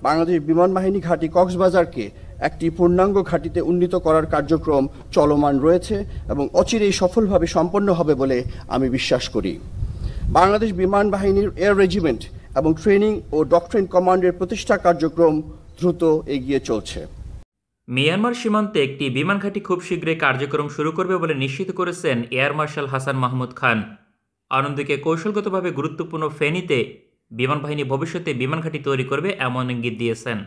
বাংলাদেশ বিমান বাহিনী ঘাঁটি কক্সবাজারকে একটি পূর্ণাঙ্গ ঘাঁটিতে উন্নীত করার কার্যক্রম চলমান রয়েছে এবং অচিরেই সফলভাবে সম্পন্ন হবে বলে আমি বিশ্বাস করি। বাংলাদেশ বিমান বাহিনীর এয়ার রেজিমেন্ট এবং ট্রেনিং ও ডক্ট্রিন কমান্ডের প্রতিষ্ঠা কার্যক্রম দ্রুত এগিয়ে চলছে। মিয়ানমার সীমান্তে একটি বিমান ঘাঁটি খুব শীঘ্রই কার্যক্রম শুরু করবে বলে নিশ্চিত করেছেন এয়ার মার্শাল হাসান মাহমুদ খান। অন্যদিকে কৌশলগতভাবে গুরুত্বপূর্ণ ফেনীতে বিমান বাহিনী ভবিষ্যতে বিমান ঘাঁটি তৈরি করবে এমন ইঙ্গিত দিয়েছেন।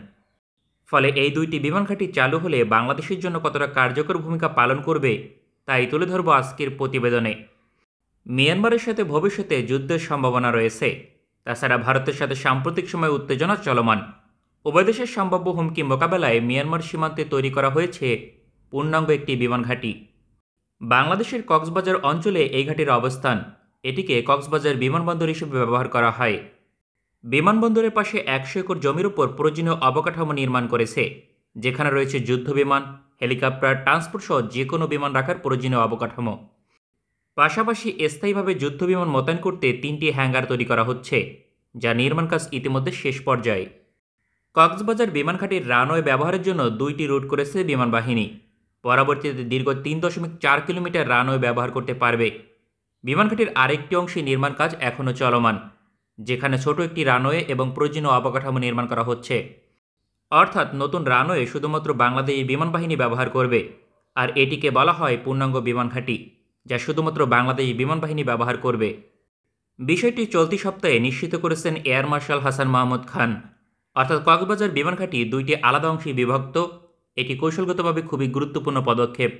ফলে এই দুইটি বিমান ঘাঁটি চালু হলে বাংলাদেশের জন্য কতটা কার্যকর ভূমিকা পালন করবে তাই তুলে ধরব আজকের প্রতিবেদনে। মিয়ানমারের সাথে ভবিষ্যতে যুদ্ধের সম্ভাবনা রয়েছে। তাছাড়া ভারতের সাথে সাম্প্রতিক সময়ে উত্তেজনা চলমান। উভয় দেশের সম্ভাব্য হুমকি মোকাবেলায় মিয়ানমার সীমান্তে তৈরি করা হয়েছে পূর্ণাঙ্গ একটি বিমান ঘাঁটি। বাংলাদেশের কক্সবাজার অঞ্চলে এই ঘাঁটির অবস্থান। এটিকে কক্সবাজার বিমানবন্দর হিসেবে ব্যবহার করা হয়। বিমানবন্দরের পাশে 100 একর জমির উপর প্রয়োজনীয় অবকাঠামো নির্মাণ করেছে, যেখানে রয়েছে যুদ্ধ বিমান, হেলিকপ্টার, ট্রান্সপোর্ট সহ যে কোনো বিমান রাখার প্রয়োজনীয় অবকাঠামো। পাশাপাশি স্থায়ীভাবে যুদ্ধ বিমান মোতায়েন করতে 3টি হ্যাঙ্গার তৈরি করা হচ্ছে, যা নির্মাণ কাজ ইতিমধ্যে শেষ পর্যায়ে। কক্সবাজার বিমান ঘাঁটির রানওয়ে ব্যবহারের জন্য 2টি রুট করেছে বিমান বাহিনী। পরবর্তীতে দীর্ঘ 3.4 কিলোমিটার রানওয়ে ব্যবহার করতে পারবে। বিমান ঘাঁটির আরেকটি অংশে নির্মাণ কাজ এখনও চলমান, যেখানে ছোট একটি রানওয়ে এবং প্রয়োজনীয় অবকাঠামো নির্মাণ করা হচ্ছে। অর্থাৎ নতুন রানওয়ে শুধুমাত্র বাংলাদেশি বিমান বাহিনী ব্যবহার করবে, আর এটিকে বলা হয় পূর্ণাঙ্গ বিমান ঘাঁটি, যা শুধুমাত্র বাংলাদেশি বিমান বাহিনী ব্যবহার করবে। বিষয়টি চলতি সপ্তাহে নিশ্চিত করেছেন এয়ার মার্শাল হাসান মাহমুদ খান। অর্থাৎ কক্সবাজার বিমান ঘাঁটি 2টি আলাদা অংশে বিভক্ত। এটি কৌশলগতভাবে খুবই গুরুত্বপূর্ণ পদক্ষেপ,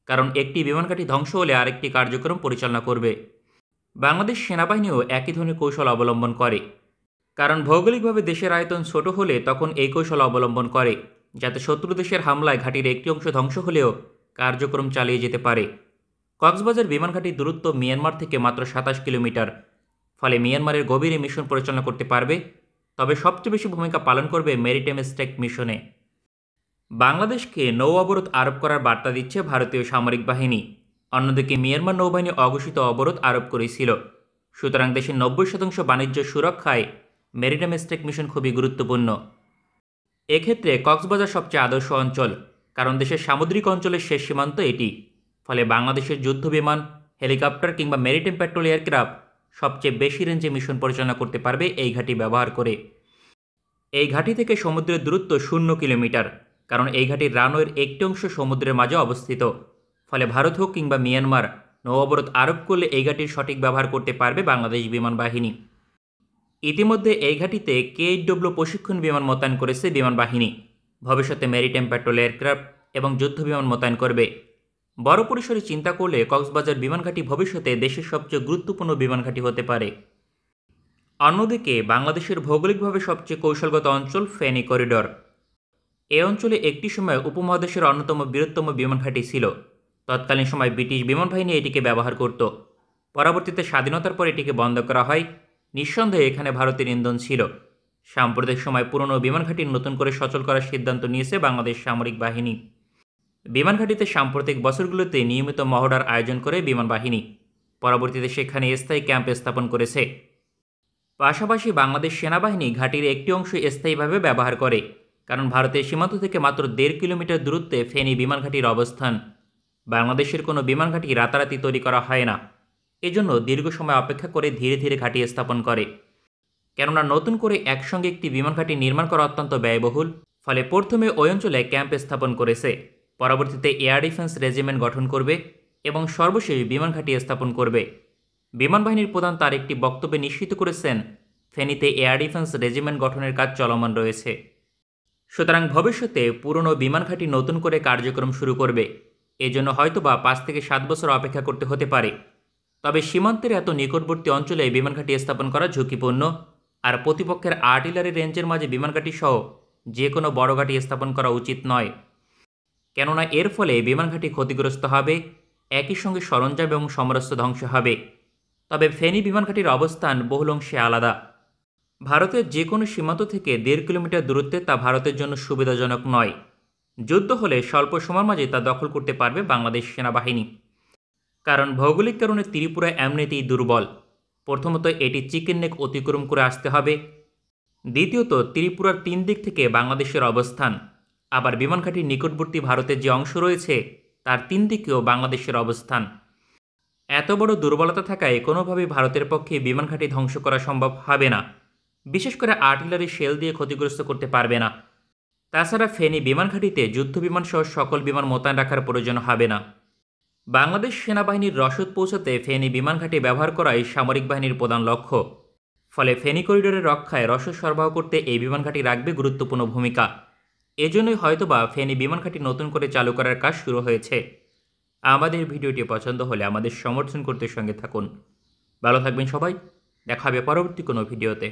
কারণ একটি বিমান ঘাঁটি ধ্বংস হলে আরেকটি কার্যক্রম পরিচালনা করবে। বাংলাদেশ সেনাবাহিনীও একই ধরনের কৌশল অবলম্বন করে, কারণ ভৌগোলিকভাবে দেশের আয়তন ছোট হলে তখন এই কৌশল অবলম্বন করে, যাতে শত্রু দেশের হামলায় ঘাঁটির একটি অংশ ধ্বংস হলেও কার্যক্রম চালিয়ে যেতে পারে। কক্সবাজার বিমান ঘাঁটির দূরত্ব মিয়ানমার থেকে মাত্র 27 কিলোমিটার। ফলে মিয়ানমারের গভীরে মিশন পরিচালনা করতে পারবে, তবে সবচেয়ে বেশি ভূমিকা পালন করবে মেরিটাইম স্ট্রাইক মিশনে। বাংলাদেশকে নৌ অবরোধ আরোপ করার বার্তা দিচ্ছে ভারতীয় সামরিক বাহিনী। অন্যদিকে মিয়ানমার নৌবাহিনী অঘোষিত অবরোধ আরোপ করেছিল। সুতরাং দেশের 90% বাণিজ্য সুরক্ষায় মেরিটাইম স্ট্রাইক মিশন খুবই গুরুত্বপূর্ণ। এক্ষেত্রে কক্সবাজার সবচেয়ে আদর্শ অঞ্চল, কারণ দেশের সামুদ্রিক অঞ্চলের শেষ সীমান্ত এটি। ফলে বাংলাদেশের যুদ্ধ বিমান, হেলিকপ্টার কিংবা মেরিটাইম প্যাট্রোল এয়ারক্রাফট সবচেয়ে বেশি রেঞ্জে মিশন পরিচালনা করতে পারবে এই ঘাঁটি ব্যবহার করে। এই ঘাঁটি থেকে সমুদ্রের দূরত্ব 0 কিলোমিটার, কারণ এই ঘাঁটির রানওয়ের একটি অংশ সমুদ্রের মাঝে অবস্থিত। ফলে ভারত হোক কিংবা মিয়ানমার নৌ অবরোধ আরোপ করলে এই ঘাঁটির সঠিক ব্যবহার করতে পারবে বাংলাদেশ বিমান বাহিনী। ইতিমধ্যে এই ঘাঁটিতে KHW প্রশিক্ষণ বিমান মোতায়েন করেছে বিমান বাহিনী। ভবিষ্যতে মেরিটাইম প্যাট্রোল এয়ারক্রাফট এবং যুদ্ধ বিমান মোতায়েন করবে। বড় পরিসরে চিন্তা করলে কক্সবাজার বিমান ঘাঁটি ভবিষ্যতে দেশের সবচেয়ে গুরুত্বপূর্ণ বিমান ঘাঁটি হতে পারে। অন্যদিকে বাংলাদেশের ভৌগোলিকভাবে সবচেয়ে কৌশলগত অঞ্চল ফেনী করিডোর। এই অঞ্চলে একটি সময় উপমহাদেশের অন্যতম বৃহত্তম বিমান ঘাঁটি ছিল। তৎকালীন সময় ব্রিটিশ বিমান বাহিনী এটিকে ব্যবহার করত। পরবর্তীতে স্বাধীনতার পর এটিকে বন্ধ করা হয়। নিঃসন্দেহে এখানে ভারতের ইন্ধন ছিল। সাম্প্রতিক সময় পুরনো বিমান ঘাঁটি নতুন করে সচল করার সিদ্ধান্ত নিয়েছে বাংলাদেশ সামরিক বাহিনী। বিমান ঘাঁটিতে সাম্প্রতিক বছরগুলোতে নিয়মিত মহড়ার আয়োজন করে বিমান বাহিনী। পরবর্তীতে সেখানে স্থায়ী ক্যাম্প স্থাপন করেছে। পাশাপাশি বাংলাদেশ সেনাবাহিনী ঘাঁটির একটি অংশ স্থায়ীভাবে ব্যবহার করে, কারণ ভারতের সীমান্ত থেকে মাত্র 1.5 কিলোমিটার দূরত্বে ফেনী বিমান ঘাঁটির অবস্থান। বাংলাদেশের কোনো বিমান ঘাঁটি রাতারাতি তৈরি করা হয় না, এজন্য দীর্ঘ সময় অপেক্ষা করে ধীরে ধীরে ঘাঁটি স্থাপন করে। কেননা নতুন করে একসঙ্গে একটি বিমান ঘাঁটি নির্মাণ করা অত্যন্ত ব্যয়বহুল। ফলে প্রথমে ওই অঞ্চলে ক্যাম্প স্থাপন করেছে, পরবর্তীতে এয়ার ডিফেন্স রেজিমেন্ট গঠন করবে এবং সর্বশেষ বিমান ঘাঁটি স্থাপন করবে। বিমান বাহিনীর প্রধান তার একটি বক্তব্যে নিশ্চিত করেছেন, ফেনীতে এয়ার ডিফেন্স রেজিমেন্ট গঠনের কাজ চলমান রয়েছে। সুতরাং ভবিষ্যতে পুরনো বিমান ঘাঁটি নতুন করে কার্যক্রম শুরু করবে। এজন্য হয়তোবা 5 থেকে 7 বছর অপেক্ষা করতে হতে পারে। তবে সীমান্তের এত নিকটবর্তী অঞ্চলে বিমান ঘাঁটি স্থাপন করা ঝুঁকিপূর্ণ, আর প্রতিপক্ষের আর্টিলারি রেঞ্জের মাঝে বিমান ঘাঁটি সহ যে কোনো বড় ঘাঁটি স্থাপন করা উচিত নয়। কেননা এর ফলে বিমান ঘাঁটি ক্ষতিগ্রস্ত হবে, একই সঙ্গে সরঞ্জাম এবং সমরাস্ত্র ধ্বংস হবে। তবে ফেনী বিমান ঘাঁটির অবস্থান বহুল অংশে আলাদা। ভারতের যে কোনো সীমান্ত থেকে 1.5 কিলোমিটার দূরত্বে তা ভারতের জন্য সুবিধাজনক নয়। যুদ্ধ হলে স্বল্প সময়ের মাঝে তা দখল করতে পারবে বাংলাদেশ সেনাবাহিনী। কারণ ভৌগোলিক কারণে ত্রিপুরা এমনিতেই দুর্বল। প্রথমত এটি চিকেন নেক অতিক্রম করে আসতে হবে। দ্বিতীয়ত, ত্রিপুরার 3 দিক থেকে বাংলাদেশের অবস্থান। আবার বিমান ঘাঁটির নিকটবর্তী ভারতের যে অংশ রয়েছে তার 3 দিকেও বাংলাদেশের অবস্থান। এত বড় দুর্বলতা থাকায় কোনোভাবেই ভারতের পক্ষে বিমান ঘাঁটি ধ্বংস করা সম্ভব হবে না, বিশেষ করে আর্টিলারি শেল দিয়ে ক্ষতিগ্রস্ত করতে পারবে না। তাছাড়া ফেনী বিমান ঘাঁটিতে যুদ্ধবিমান সহ সকল বিমান মোতায়েন রাখার প্রয়োজন হবে না। বাংলাদেশ সেনাবাহিনীর রসদ পৌঁছাতে ফেনী বিমান ঘাঁটি ব্যবহার করাই সামরিক বাহিনীর প্রধান লক্ষ্য। ফলে ফেনী করিডোরের রক্ষায় রসদ সরবরাহ করতে এই বিমান ঘাঁটি রাখবে গুরুত্বপূর্ণ ভূমিকা। এজন্যই হয়তোবা ফেনী বিমান ঘাঁটি নতুন করে চালু করার কাজ শুরু হয়েছে। আমাদের ভিডিওটি পছন্দ হলে আমাদের সমর্থন করতে সঙ্গে থাকুন। ভালো থাকবেন সবাই, দেখা হবে পরবর্তী কোনো ভিডিওতে।